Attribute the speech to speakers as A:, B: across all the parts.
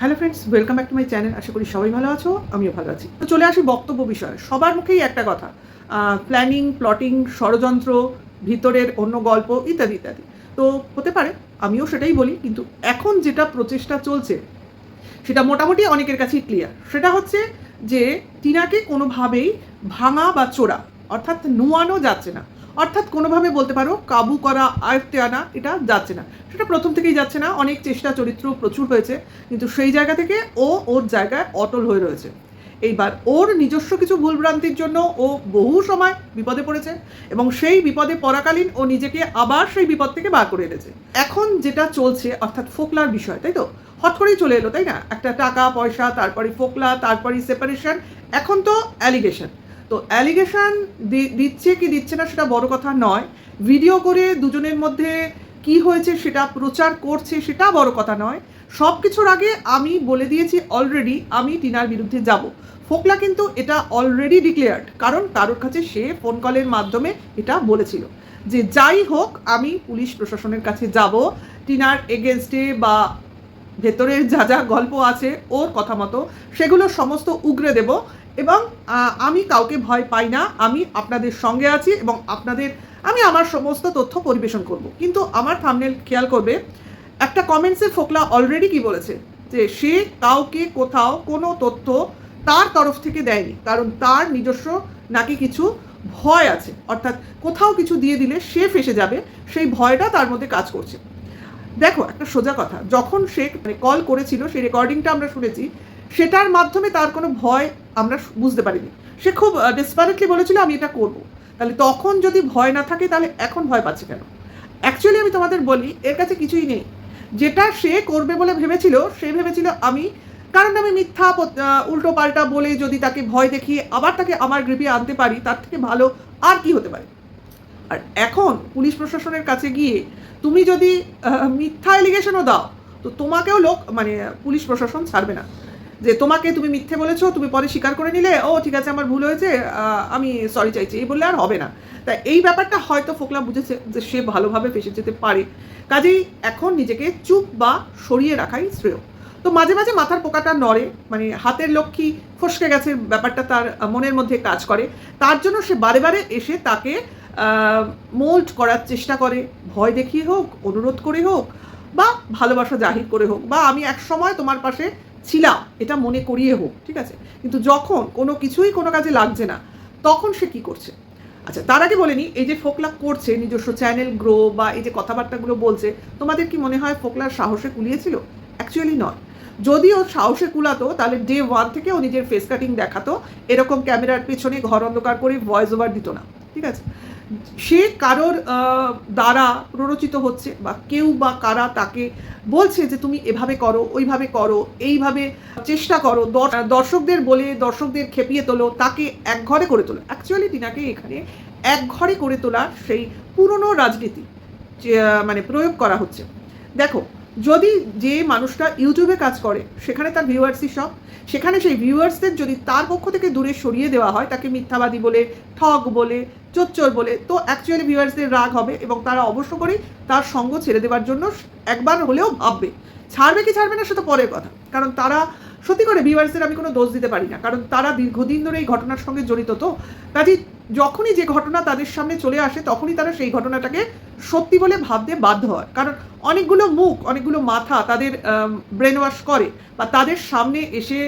A: Hello friends, welcome back to my channel. আশা করি সবাই ভালো আছো, আমিও ভালো আছি। তো চলে আসি বক্তব্য বিষয়ে। সবার মুখেই একটা কথা, প্ল্যানিং, প্লটিং, ষড়যন্ত্র, ভিতরের অন্য গল্প ইত্যাদি ইত্যাদি। তো হতে পারে আমিও সেটাই বলি, কিন্তু এখন যেটা প্রচেষ্টা চলছে সেটা মোটামুটি অনেকের কাছেই ক্লিয়ার। সেটা হচ্ছে যে টিনাকে কোনোভাবেই ভাঙা বা চোরা অর্থাৎ নুয়ানো যাচ্ছে না, অর্থাৎ কোনোভাবে বলতে পারো কাবু করা, আয়ত্তে আনা এটা যাচ্ছে না। সেটা প্রথম থেকেই যাচ্ছে না, অনেক চেষ্টা চরিত্র প্রচুর হয়েছে, কিন্তু সেই জায়গা থেকে ও ওর জায়গায় অটল হয়ে রয়েছে। এইবার ওর নিজস্ব কিছু ভুলভ্রান্তির জন্য ও বহু সময় বিপদে পড়েছে, এবং সেই বিপদে পড়াকালীন ও নিজেকে আবার সেই বিপদ থেকে বার করে এনেছে। এখন যেটা চলছে অর্থাৎ ফোকলার বিষয়, তাই তো? হট করেই চলে এলো, তাই না? একটা টাকা পয়সা, তারপরে ফোকলা, তারপরে সেপারেশন, এখন তো অ্যালিগেশন। তো অ্যালিগেশন দিচ্ছে কি দিচ্ছে না সেটা বড় কথা নয়, ভিডিও করে দুজনের মধ্যে কি হয়েছে সেটা প্রচার করছে সেটা বড় কথা নয়। সব কিছুর আগে আমি বলে দিয়েছি অলরেডি আমি টিনার বিরুদ্ধে যাব। ফোকলা কিন্তু এটা অলরেডি ডিক্লেয়ার্ড, কারণ কারোর কাছে সে ফোন কলের মাধ্যমে এটা বলেছিল যে যাই হোক আমি পুলিশ প্রশাসনের কাছে যাব, টিনার এগেনস্টে বা ভেতরের যা যা গল্প আছে ওর কথা মতো সেগুলো সমস্ত উগরে দেব, এবং আমি কাউকে ভয় পাই না, আমি আপনাদের সঙ্গে আছি এবং আমি আমার সমস্ত তথ্য পরিবেশন করব। কিন্তু আমার থাম্বনেল খেয়াল করবে, একটা কমেন্টসে ফোকলা অলরেডি কি বলেছে যে সে কাউকে কোথাও কোনো তথ্য তার তরফ থেকে দেয়নি, কারণ তার নিজস্ব নাকি কিছু ভয় আছে, অর্থাৎ কোথাও কিছু দিয়ে দিলে সে ফেসে যাবে, সেই ভয়টা তার মধ্যে কাজ করছে। দেখো, একটা সোজা কথা, যখন সে কল করেছিল সেই রেকর্ডিংটা আমরা শুনেছি, সেটার মাধ্যমে তার কোনো ভয় আমরা বুঝতে পারিনি। সে খুব ডেসপারেটলি বলেছিল আমি এটা করব। তাহলে তখন যদি ভয় না থাকে তাহলে এখন ভয় পাচ্ছে কেন? অ্যাকচুয়ালি আমি তোমাদের বলি, এর কাছে কিছুই নেই। যেটা সে করবে বলে ভেবেছিল, সে ভেবেছিল কারণ আমি মিথ্যা উল্টো পাল্টা বলে যদি তাকে ভয় দেখিয়ে আবার তাকে আমার গ্রিপে আনতে পারি, তার থেকে ভালো আর কি হতে পারে? আর এখন পুলিশ প্রশাসনের কাছে গিয়ে তুমি যদি মিথ্যা এলিগেশনও দাও, তো তোমাকেও পুলিশ প্রশাসন ছাড়বে না। যে তুমি মিথ্যে বলেছো, তুমি পরে স্বীকার করে নিলে, ও ঠিক আছে আমার ভুল হয়েছে, আমি সরি চাইছি, এই বললে আর হবে না। তাই এই ব্যাপারটা হয়তো ফোকলা বুঝেছে যে সে ভালোভাবে ফেসে যেতে পারে, কাজেই এখন নিজেকে চুপ বা সরিয়ে রাখাই শ্রেয়। তো মাঝে মাঝে মাথার পোকাটা নড়ে, হাতের লক্ষ্মী ফসকে গেছে ব্যাপারটা তার মনের মধ্যে কাজ করে। তার জন্য সে বারে বারে এসে তাকে মোল্ড করার চেষ্টা করে, ভয় দেখিয়ে হোক, অনুরোধ করে হোক, বা ভালোবাসা জাহির করে হোক, বা আমি এক সময় তোমার পাশে ছিলাম এটা মনে করিয়ে হোক, ঠিক আছে? কিন্তু যখন কোনো কিছুই কোনো কাজে লাগছে না, তখন সে কি করছে? আচ্ছা, তার আগে বলে নি, এই যে ফোকলা করছে নিজস্ব চ্যানেল গ্রো বা এই যে কথাবার্তাগুলো বলছে, তোমাদের কি মনে হয় ফোকলার সাহসে কুলিয়েছিল? অ্যাকচুয়ালি নয়। যদি ও সাহসে কুলাতো তাহলে ডে 1 থেকে ও নিজের ফেস কাটিং দেখাতো, এরকম ক্যামেরার পেছনে ঘর অন্ধকার করে ভয়েস ওভার দিত না, ঠিক আছে? সে কারোর দ্বারা প্ররোচিত হচ্ছে, বা কেউ বা কারা তাকে বলছে যে তুমি এভাবে করো, ওইভাবে করো, এইভাবে চেষ্টা করো, দর্শকদের বলে দর্শকদের খেপিয়ে তোলো, তাকে একঘরে করে তোলো। অ্যাকচুয়ালি টিনাকে এখানে একঘরে করে তোলার সেই পুরনো রাজনীতি প্রয়োগ করা হচ্ছে। দেখো, যদি যে মানুষটা ইউটিউবে কাজ করে সেখানে তার ভিউয়ার্সই সব, সেখানে সেই ভিউয়ার্সদের যদি তার পক্ষ থেকে দূরে সরিয়ে দেওয়া হয়, তাকে মিথ্যাবাদী বলে, ঠগ বলে, চোচ্চর বলে, তো অ্যাকচুয়ালি ভিউয়ার্সদের রাগ হবে এবং তারা অবশ্য করেই তার সঙ্গ ছেড়ে দেওয়ার জন্য একবার হলেও ভাববে। ছাড়বে কি ছাড়বে না সেটা পরের কথা, কারণ তারা সত্যি করে ভিউয়ার্সদের আমি কোনো দোষ দিতে পারি না, কারণ তারা দীর্ঘদিন ধরে এই ঘটনার সঙ্গে জড়িত। তো কাজেই যখনই যে ঘটনা তাদের সামনে চলে আসে তখনই তারা সেই ঘটনাটাকে সত্যি বলে ভাবতে বাধ্য হয়, কারণ অনেকগুলো মুখ, অনেকগুলো মাথা তাদের ব্রেন ওয়াশ করে বা তাদের সামনে এসে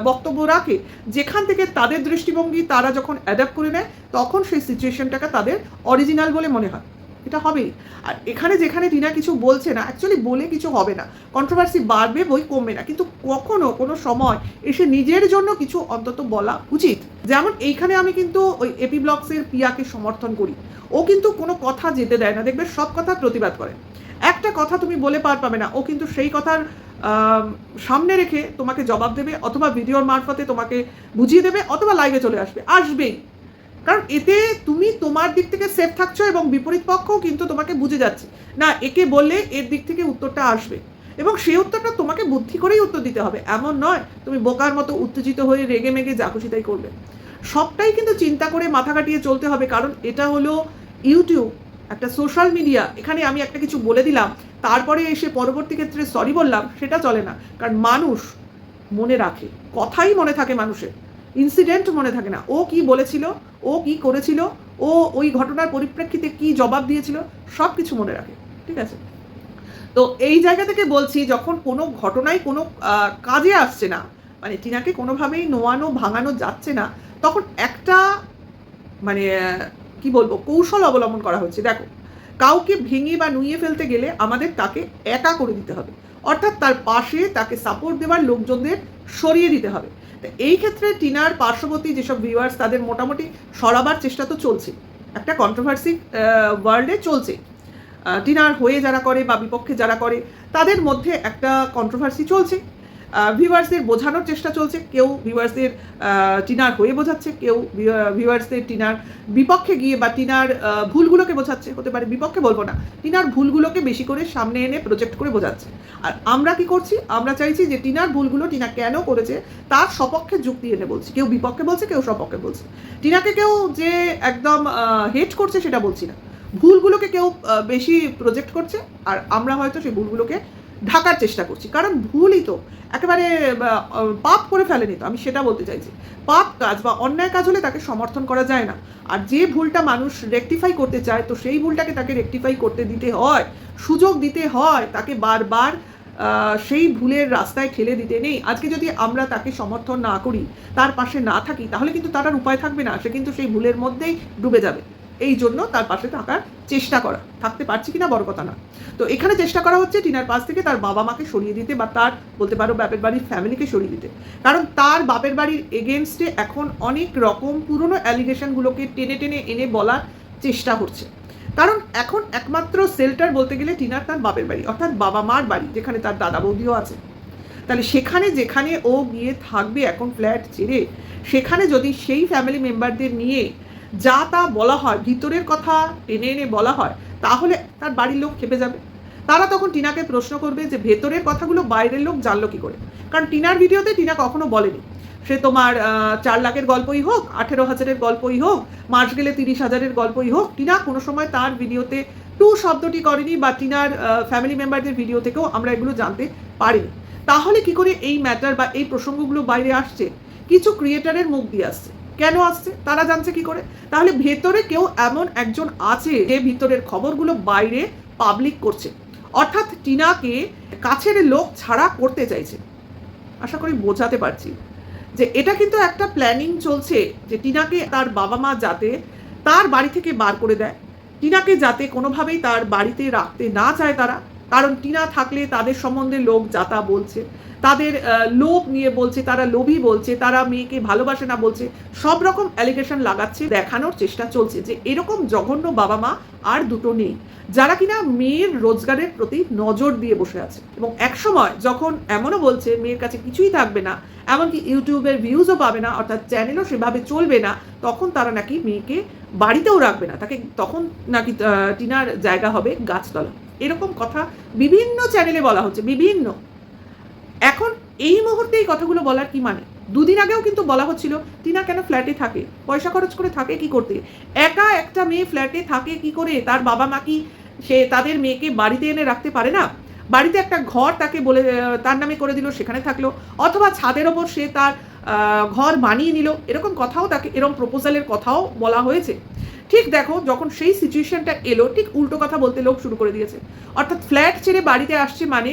A: বক্তব্য রাখে, যেখান থেকে তাদের দৃষ্টিভঙ্গি তারা যখন অ্যাডাপ্ট করে নেয় তখন সেই সিচুয়েশনটাকে তাদের অরিজিনাল বলে মনে হয়। এটা হবেই। আর এখানে যেখানে টিনা কিছু বলছে না, অ্যাকচুয়ালি বলে কিছু হবে না, কন্ট্রোভার্সি বাড়বে বই কমবে না, কিন্তু কখনো কোনো সময় এসে নিজের জন্য কিছু অন্তত বলা উচিত। যেমন এইখানে আমি কিন্তু ওই এপি ব্লগসের পিয়াকে সমর্থন করি, ও কিন্তু কোনো কথা যেতে দেয় না, দেখবে সব কথা প্রতিবাদ করে। একটা কথা তুমি বলে পার পাবে না, ও কিন্তু সেই কথার সামনে রেখে তোমাকে জবাব দেবে, অথবা ভিডিওর মারফতে তোমাকে বুঝিয়ে দেবে, অথবা লাইভে চলে আসবেই। কারণ এতে তুমি তোমার দিক থেকে সেফ থাকছো এবং বিপরীত পক্ষও কিন্তু তোমাকে বুঝে যাচ্ছে, না একে বললে এর দিক থেকে উত্তরটা আসবে, এবং সেই উত্তরটা তোমাকে বুদ্ধি করেই উত্তর দিতে হবে, এমন নয় তুমি বোকার মতো উত্তেজিত হয়ে রেগে মেগে যা খুশি তাই করবে। সবটাই কিন্তু চিন্তা করে মাথা কাটিয়ে চলতে হবে, কারণ এটা হলো ইউটিউব, একটা সোশ্যাল মিডিয়া। এখানে আমি একটা কিছু বলে দিলাম, তারপরে এসে পরবর্তী ক্ষেত্রে সরি বললাম, সেটা চলে না, কারণ মানুষ মনে রাখে, কথাই মনে থাকে মানুষের, ইনসিডেন্ট মনে থাকে না। ও কি বলেছিল, ও কি করেছিল, ও ওই ঘটনার পরিপ্রেক্ষিতে কি জবাব দিয়েছিল, সব কিছু মনে রাখে। ঠিক আছে, তো এই জায়গা থেকে বলছি, যখন কোনো ঘটনায় কোনো কাজে আসছে না, মানে টিনাকে কোনোভাবেই নোয়ানো ভাঙানো যাচ্ছে না, তখন একটা মানে কি বলবো কৌশল অবলম্বন করা হচ্ছে। দেখো, কাউকে ভেঙে বা নুইয়ে ফেলতে গেলে আমাদের তাকে একা করে দিতে হবে, অর্থাৎ তার পাশে তাকে সাপোর্ট দেওয়ার লোকজনদের সরিয়ে দিতে হবে। তো এই ক্ষেত্রে টিনার পার্শ্ববর্তী যেসব ভিউয়ার্স, তাদের মোটামুটি সরাবার চেষ্টা তো চলছে, একটা কন্ট্রোভার্সি ওয়ার্ল্ডে চলছে। টিনার হয়ে যারা করে বা বিপক্ষে যারা করে তাদের মধ্যে একটা কন্ট্রোভার্সি চলছে, ভিউয়ার্সদের বোঝানোর চেষ্টা চলছে। কেউ ভিউয়ার্সদের টিনার হয়ে বোঝাচ্ছে, কেউ ভিউয়ার্সদের টিনার বিপক্ষে গিয়ে বা টিনার ভুলগুলোকে বোঝাচ্ছে, হতে পারে বিপক্ষে বলবো না, টিনার ভুলগুলোকে বেশি করে সামনে এনে প্রজেক্ট করে বোঝাচ্ছে। আর আমরা কি করছি, আমরা চাইছি যে টিনার ভুলগুলো টিনা কেন করেছে তার সপক্ষে যুক্তি এনে বলছি। কেউ বিপক্ষে বলছে, কেউ সপক্ষে বলছে। টিনাকে কেউ যে একদম হেট করছে সেটা বলছি না, ভুলগুলোকে কেউ বেশি প্রজেক্ট করছে, আর আমরা হয়তো সেই ভুলগুলোকে ঢাকার চেষ্টা করছি। কারণ ভুলই তো একেবারে পাপ করে ফেলেনি, তো আমি সেটা বলতে চাইছি। পাপ কাজ বা অন্যায় কাজ হলে তাকে সমর্থন করা যায় না, আর যে ভুলটা মানুষ রেকটিফাই করতে চায়, তো সেই ভুলটাকে তাকে রেকটিফাই করতে দিতে হয়, সুযোগ দিতে হয়, তাকে বারবার সেই ভুলের রাস্তায় ঠেলে দিতে নেই। আজকে যদি আমরা তাকে সমর্থন না করি, তার পাশে না থাকি, তাহলে কিন্তু তার আর উপায় থাকবে না, সে কিন্তু সেই ভুলের মধ্যেই ডুবে যাবে। এই জন্য তার পাশে থাকার চেষ্টা করা, থাকতে পারছি কিনা বড় কথা না। তো এখানে চেষ্টা করা হচ্ছে টিনার পাশ থেকে তার বাবা মাকে সরিয়ে দিতে, বা তার বলতে পারো বাপের বাড়ির ফ্যামিলিকে সরিয়ে দিতে। কারণ তার বাপের বাড়ির এগেনস্টে এখন অনেক রকম পুরনো অ্যালিগেশনগুলোকে টেনে টেনে এনে বলার চেষ্টা হচ্ছে। কারণ এখন একমাত্র শেল্টার বলতে গেলে টিনার তার বাপের বাড়ি, অর্থাৎ বাবা মার বাড়ি, যেখানে তার দাদা বৌদিও আছে। তাহলে সেখানে যেখানে ও গিয়ে থাকবে এখন ফ্ল্যাট ছেড়ে, সেখানে যদি সেই ফ্যামিলি মেম্বারদের নিয়ে যা তা বলা হয়, ভিতরের কথা টেনে এনে বলা হয়, তাহলে তার বাড়ির লোক খেপে যাবে। তারা তখন টিনাকে প্রশ্ন করবে যে ভেতরের কথাগুলো বাইরের লোক জানলো কী করে। কারণ টিনার ভিডিওতে টিনা কখনো বলেনি, সে তোমার 4 লাখের গল্পই হোক, 18,000-এর গল্পই হোক, মাস গেলে 30,000-এর গল্পই হোক, টিনা কোনো সময় তার ভিডিওতে টু শব্দটি করেনি, বা টিনার ফ্যামিলি মেম্বারদের ভিডিও থেকেও আমরা এগুলো জানতে পারিনি। তাহলে কি করে এই ম্যাটার বা এই প্রসঙ্গগুলো বাইরে আসছে? কিছু ক্রিয়েটারের মুখ দিয়ে আসছে। কেন আসছে তারা জানছে কি করে? তাহলে ভেতরে কেউ এমন একজন আছে যে ভিতরের খবরগুলো বাইরে পাবলিক করছে, অর্থাৎ টিনাকে কাছের লোক ছাড়া করতে চাইছে। আশা করি বোঝাতে পারছি যে এটা কিন্তু একটা প্ল্যানিং চলছে, যে টিনাকে তার বাবা মা যাতে তার বাড়ি থেকে বার করে দেয়, টিনাকে যাতে কোনোভাবেই তার বাড়িতে রাখতে না চায় তারা। কারণ টিনা থাকলে তাদের সম্বন্ধে লোক যাতা বলছে, তাদের লোভ নিয়ে বলছে, তারা লোভী বলছে, তারা মেয়েকে ভালোবাসে না বলছে, সব রকম অ্যালিগেশন লাগাচ্ছে। দেখানোর চেষ্টা চলছে যে এরকম জঘন্য বাবা মা আর দুটো নেই, যারা কিনা মেয়ের রোজগারের প্রতি নজর দিয়ে বসে আছে। এবং একসময় যখন এমনও বলছে মেয়ের কাছে কিছুই থাকবে না, এমনকি ইউটিউবের ভিউজও পাবে না, অর্থাৎ চ্যানেলও সেভাবে চলবে না, তখন তারা নাকি মেয়েকে বাড়িতেও রাখবে না, তাকে তখন নাকি টিনার জায়গা হবে গাছতলা। এরকম কথা বিভিন্ন চ্যানেলে বলা হচ্ছে, বিভিন্ন। এখন এই মুহূর্তে এই কথাগুলো বলার কি মানে? দুদিন আগেও কিন্তু বলা হচ্ছিল টিনা কেন ফ্ল্যাটে থাকে, পয়সা খরচ করে থাকে কি করতে, একা একটা মেয়ে ফ্ল্যাটে থাকে কি করে, তার বাবা মা কি সে তাদের মেয়েকে বাড়িতে এনে রাখতে পারে না? বাড়িতে একটা ঘর তাকে বলে তার নামে করে দিল, সেখানে থাকলো, অথবা ছাদের ওপর সে তার ঘর বানিয়ে নিল, এরকম কথাও তাকে, এরকম প্রপোজালের কথাও বলা হয়েছে। ঠিক দেখো, যখন সেই সিচুয়েশনটা এলো, ঠিক উল্টো কথা বলতে লোক শুরু করে দিয়েছে। অর্থাৎ ফ্ল্যাট ছেড়ে বাড়িতে আসছে মানে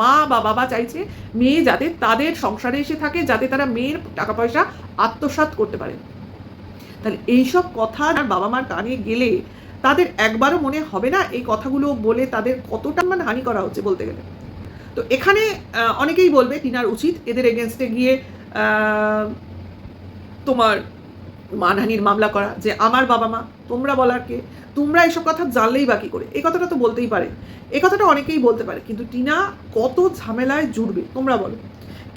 A: মা বা বাবা চাইছে মেয়ে যাতে তাদের সংসারে এসে থাকে, যাতে তারা মেয়ের টাকা পয়সা আত্মসাৎ করতে পারে। তাহলে এইসব কথা বাবা মার কানে গেলে তাদের একবারও মনে হবে না এই কথাগুলো বলে তাদের কতটা হানি করা হচ্ছে বলতে গেলে? তো এখানে অনেকেই বলবে টিনার উচিত এদের এগেনস্টে গিয়ে তোমার মানহানির মামলা করা, যে আমার বাবা মা, তোমরা বলার কে, তোমরা এসব কথা জানলেই বা কী করে। এই কথাটা তো বলতেই পারে, এই কথাটা অনেকেই বলতে পারে, কিন্তু টিনা কত ঝামেলায় জুড়বে তোমরা বলো।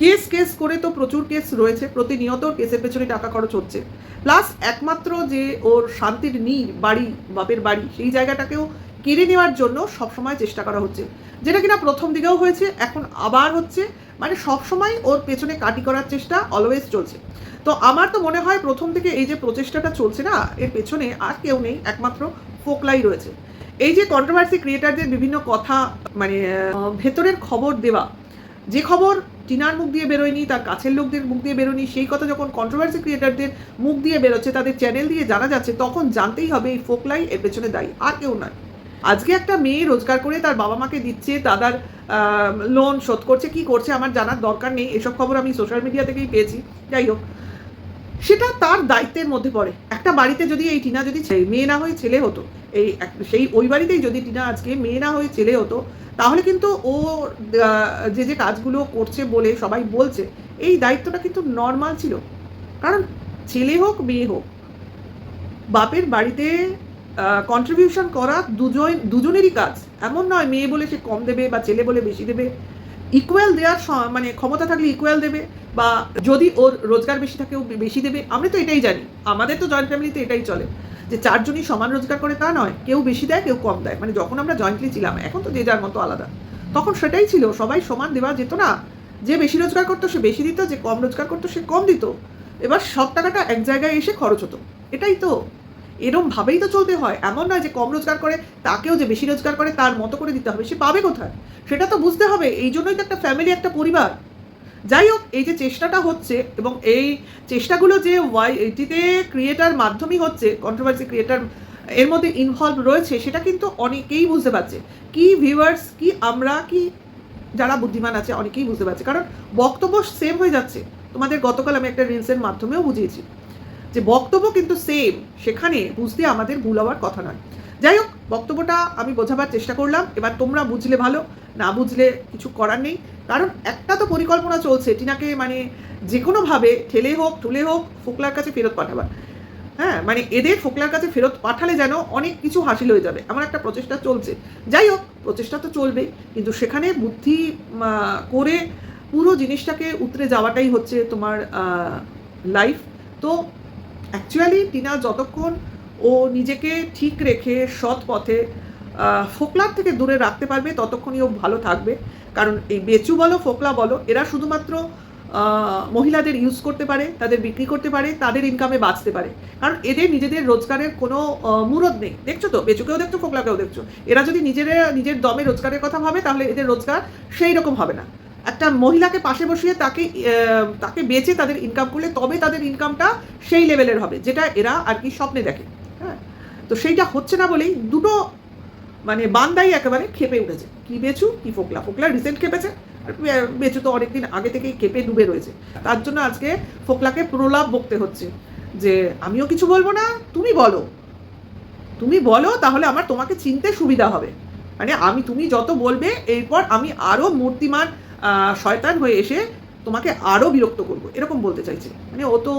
A: কেস করে তো প্রচুর কেস রয়েছে, প্রতিনিয়ত কেসের পেছনে টাকা খরচ হচ্ছে, প্লাস একমাত্র যে ওর শান্তির নীড় বাড়ি, বাপের বাড়ি, সেই জায়গাটাকেও কেড়ে নেওয়ার জন্য সবসময় চেষ্টা করা হচ্ছে, যেটা কিনা প্রথম দিকেও হয়েছে, এখন আবার হচ্ছে। মানে সবসময় ওর পেছনে কাটি করার চেষ্টা অলওয়েজ চলছে। তো আমার তো মনে হয় প্রথম থেকে এই যে প্রচেষ্টাটা চলছে না, এর পেছনে আর কেউ নেই, একমাত্র ফোকলাই রয়েছে। এই যে কন্ট্রোভার্সি ক্রিয়েটারদের বিভিন্ন কথা, মানে ভেতরের খবর দেওয়া, যে খবর টিনার মুখ দিয়ে বেরোয়নি, তার কাছের লোকদের মুখ দিয়ে বেরোয়নি, সেই কথা যখন কন্ট্রোভার্সি ক্রিয়েটারদের মুখ দিয়ে বেরোচ্ছে, তাদের চ্যানেল দিয়ে জানা যাচ্ছে, তখন জানতেই হবে এই ফোকলাই এর পেছনে দায়ী, আর কেউ নয়। আজকে একটা মেয়ে রোজগার করে তার বাবা মাকে দিচ্ছে, দাদার লোন শোধ করছে, কি করছে আমার জানার দরকার নেই, এসব খবর আমি সোশ্যাল মিডিয়া থেকেই পেয়েছি। যাই হোক, সেটা তার দায়িত্বের মধ্যে পড়ে। একটা বাড়িতে যদি এই টিনা যদি মেয়ে না হয়ে ছেলে হতো, সেই ওই বাড়িতেই যদি টিনা আজকে মেয়ে না হয়ে ছেলে হতো, তাহলে কিন্তু ও যে কাজগুলো করছে বলে সবাই বলছে, এই দায়িত্বটা কিন্তু নর্মাল ছিল। কারণ ছেলে হোক মেয়ে হোক, বাপের বাড়িতে কন্ট্রিবিউশন করা দুজনেরই কাজ। এমন নয় মেয়ে বলে সে কম দেবে বা ছেলে বলে বেশি দেবে। ইকুয়াল দেওয়ার মানে ক্ষমতা থাকলে ইকুয়াল দেবে, বা যদি ওর রোজগার বেশি থাকে ও বেশি দেবে। আমরা তো এটাই জানি, আমাদের তো জয়েন্ট ফ্যামিলিতে এটাই চলে যে চারজনই সমান রোজগার করে তা নয়, কেউ বেশি দেয় কেউ কম দেয়। মানে যখন আমরা জয়েন্টলি ছিলাম, এখন তো যে যার মতো আলাদা, তখন সেটাই ছিল, সবাই সমান দেওয়া যেত না। যে বেশি রোজগার করতো সে বেশি দিত, যে কম রোজগার করতো সে কম দিত। এবার সব টাকাটা এক জায়গায় এসে খরচ হতো। এটাই তো, এরম ভাবেই তো চলতে হয়। এমন নয় যে কম রোজগার করে তাকেও যে বেশি রোজগার করে তার মতো করে দিতে হবে, সে পাবে কোথায় সেটা তো বুঝতে হবে। এই জন্যই তো একটা ফ্যামিলি, একটা পরিবার। যাই হোক, এই যে চেষ্টাটা হচ্ছে, এবং এই চেষ্টাগুলো যে এটিতে ক্রিয়েটার মাধ্যমেই হচ্ছে, কন্ট্রোভার্সি ক্রিয়েটার এর মধ্যে ইনভলভ রয়েছে, সেটা কিন্তু অনেকেই বুঝতে পারছে। কি ভিউয়ার্স, কি আমরা, কি যারা বুদ্ধিমান আছে অনেকেই বুঝতে পারছে, কারণ বক্তব্য সেম হয়ে যাচ্ছে। তোমাদের গতকাল আমি একটা রিলসের মাধ্যমেও বুঝিয়েছি যে বক্তব্য কিন্তু সেম, সেখানে বুঝতে আমাদের ভুল হওয়ার কথা নয়। যাই হোক, বক্তব্যটা আমি বোঝাবার চেষ্টা করলাম। এবার তোমরা বুঝলে ভালো, না বুঝলে কিছু করার নেই। কারণ একটা তো পরিকল্পনা চলছে টিনাকে মানে যে কোনোভাবে ঠেলে হোক ঠুলে হোক ফোকলার কাছে ফেরত পাঠাবার। হ্যাঁ, মানে এদের ফোকলার কাছে ফেরত পাঠালে যেন অনেক কিছু হাসিল হয়ে যাবে, এমন একটা প্রচেষ্টা চলছে। যাই হোক, প্রচেষ্টা তো চলবেই, কিন্তু সেখানে বুদ্ধি করে পুরো জিনিসটাকে উতরে যাওয়াটাই হচ্ছে তোমার লাইফ। তো অ্যাকচুয়ালি টিনা যতক্ষণ ও নিজেকে ঠিক রেখে সৎ পথে ফোকলার থেকে দূরে রাখতে পারবে, ততক্ষণই ও ভালো থাকবে। কারণ এই বেচু বলো ফোকলা বলো, এরা শুধুমাত্র মহিলাদের ইউজ করতে পারে, তাদের বিক্রি করতে পারে, তাদের ইনকামে বাঁচতে পারে। কারণ এদের নিজেদের রোজগারের কোনো মুরদ নেই। দেখছো তো, বেচুকেও দেখছো ফোকলাকেও দেখছো, এরা যদি নিজের দমে রোজগারের কথা ভাবে, তাহলে এদের রোজগার সেই রকম হবে না। একটা মহিলাকে পাশে বসিয়ে তাকে বেচে তাদের ইনকাম করলে তবে তাদের ইনকামটা সেই লেভেলের হবে, যেটা এরা আর কি স্বপ্নে দেখে। হ্যাঁ, তো সেইটা হচ্ছে না বলেই দুটো মানে বান্দাই একেবারে খেপে উঠেছে, কি বেচু কি ফোকলা। ফোকলা রিসেন্ট খেপেছে, আর বেচু তো অনেকদিন আগে থেকেই খেপে ডুবে রয়েছে। তার জন্য আজকে ফোকলাকে প্রলাপ বকতে হচ্ছে যে আমিও কিছু বলবো না, তুমি বলো তাহলে আমার তোমাকে চিনতে সুবিধা হবে। মানে তুমি যত বলবে, এরপর আমি আরও মূর্তিমান শয়তান হয়ে এসে তোমাকে আরও বিরক্ত করবো, এরকম বলতে চাইছে। মানে ও তো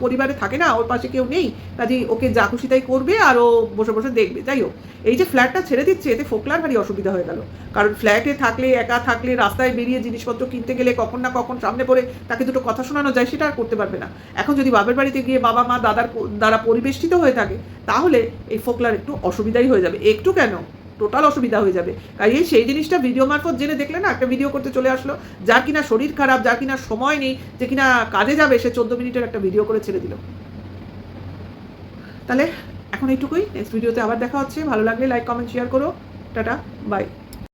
A: পরিবারে থাকে না, ওর পাশে কেউ নেই, কাজেই ওকে যা খুশি তাই করবে আর ও বসে বসে দেখবে। যাই হোক, এই যে ফ্ল্যাটটা ছেড়ে দিচ্ছে, এতে ফোকলার ভারী অসুবিধা হয়ে গেল। কারণ ফ্ল্যাটে থাকলে, একা থাকলে, রাস্তায় বেরিয়ে জিনিসপত্র কিনতে গেলে কখন না কখন সামনে পড়ে তাকে দুটো কথা শোনানো যায়, সেটা আর করতে পারবে না। এখন যদি বাবার বাড়িতে গিয়ে বাবা মা দাদার দ্বারা পরিবেষ্টিত হয়ে থাকে, তাহলে এই ফোকলার একটু অসুবিধাই হয়ে যাবে। একটু কেন, টোটাল অসুবিধা হয়ে যাবে। কাজেই সেই জিনিসটা ভিডিও মারফত জেনে দেখলে না, একটা ভিডিও করতে চলে আসলো, যার কিনা শরীর খারাপ, যার কিনা সময় নেই, যে কিনা কাজে যাবে, সে 14 মিনিটের একটা ভিডিও করে ছেড়ে দিল। তাহলে এখন এইটুকুই, নেক্সট ভিডিওতে আবার দেখা হচ্ছে। ভালো লাগলে লাইক কমেন্ট শেয়ার করো। Tata, by.